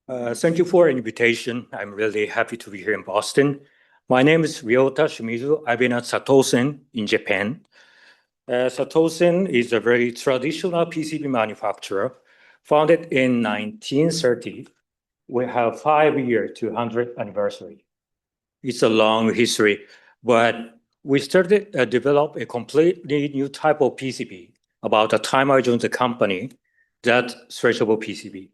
Thank you for the invitation. I'm really happy to be here in Boston. My name is Ryota Shimizu. I've been at Satosen in Japan. Satosen is a very traditional PCB manufacturer founded in 1930. We have 5-year to 100th anniversary. It's a long history, but we started to develop a completely new type of PCB about the time I joined the company, that stretchable PCB.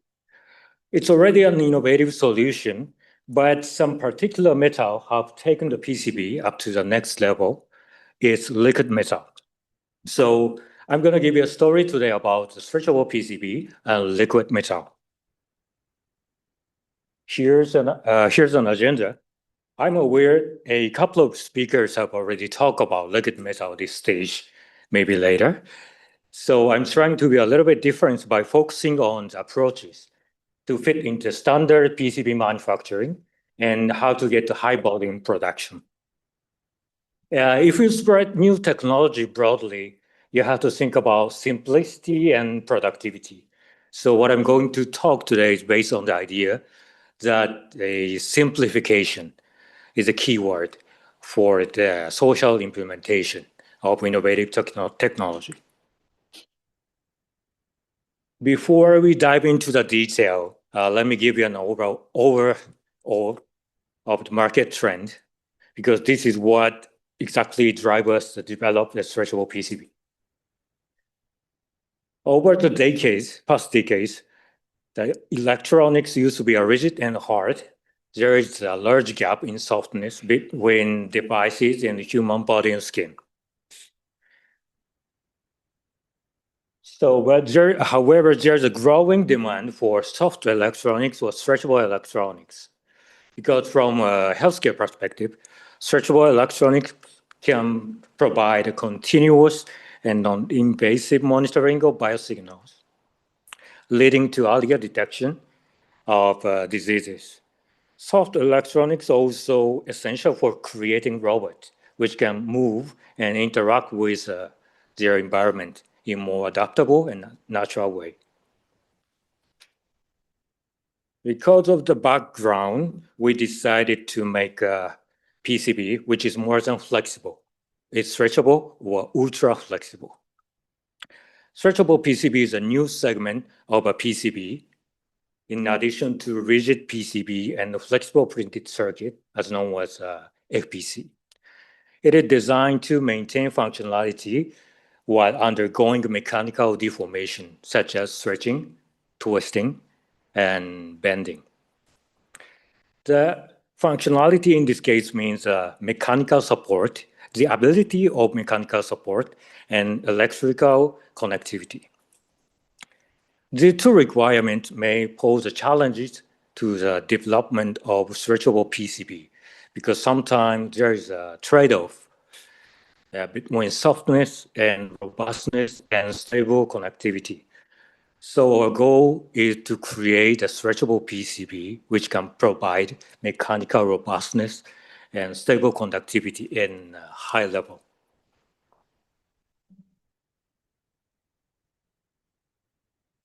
It's already an innovative solution, but some particular metal have taken the PCB up to the next level. It's liquid metal. So I'm going to give you a story today about the stretchable PCB and liquid metal. Here's an agenda. I'm aware a couple of speakers have already talked about liquid metal this stage, maybe later. So I'm trying to be a little bit different by focusing on the approaches to fit into standard PCB manufacturing and how to get to high volume production. If you spread new technology broadly, you have to think about simplicity and productivity. So what I'm going to talk today is based on the idea that a simplification is a key word for the social implementation of innovative technology. Before we dive into the detail, let me give you an overall of the market trend, because this is what exactly drives us to develop the stretchable PCB. Over the past decades, the electronics used to be rigid and hard. There is a large gap in softness between devices and the human body and skin. However, there's a growing demand for soft electronics or stretchable electronics. Because from a healthcare perspective, stretchable electronics can provide a continuous and non-invasive monitoring of biosignals, leading to earlier detection of diseases. Soft electronics are also essential for creating robots, which can move and interact with their environment in a more adaptable and natural way. Because of the background, we decided to make a PCB which is more than flexible. It's stretchable or ultra flexible. Stretchable PCB is a new segment of a PCB in addition to rigid PCB and the flexible printed circuit, as known as FPC. It is designed to maintain functionality while undergoing mechanical deformation, such as stretching, twisting, and bending. The functionality in this case means mechanical support, the ability of mechanical support, and electrical connectivity. The two requirements may pose challenges to the development of stretchable PCB, because sometimes there is a trade-off between softness and robustness and stable connectivity. So our goal is to create a stretchable PCB which can provide mechanical robustness and stable conductivity in a high level.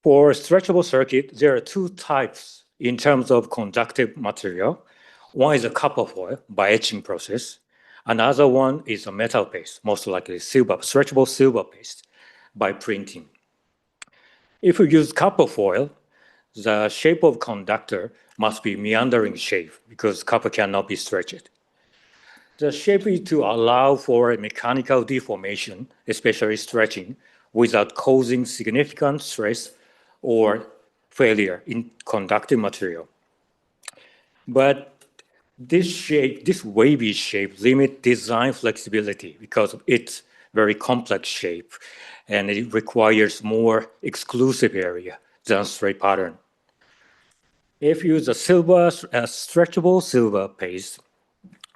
For stretchable circuit, there are two types in terms of conductive material. One is a copper foil by etching process. Another one is a metal paste, most likely stretchable silver paste by printing. If we use copper foil, the shape of conductor must be meandering shape because copper cannot be stretched. The shape is to allow for a mechanical deformation, especially stretching, without causing significant stress or failure in conductive material. But this wavy shape limits design flexibility because of its very complex shape, and it requires more exclusive area than straight pattern. If you use a stretchable silver paste,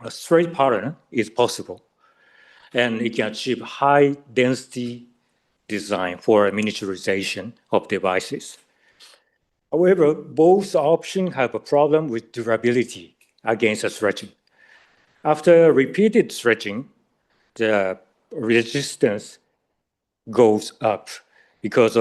a straight pattern is possible, and it can achieve high density design for miniaturization of devices. However, both options have a problem with durability against stretching. After repeated stretching, the resistance goes up because of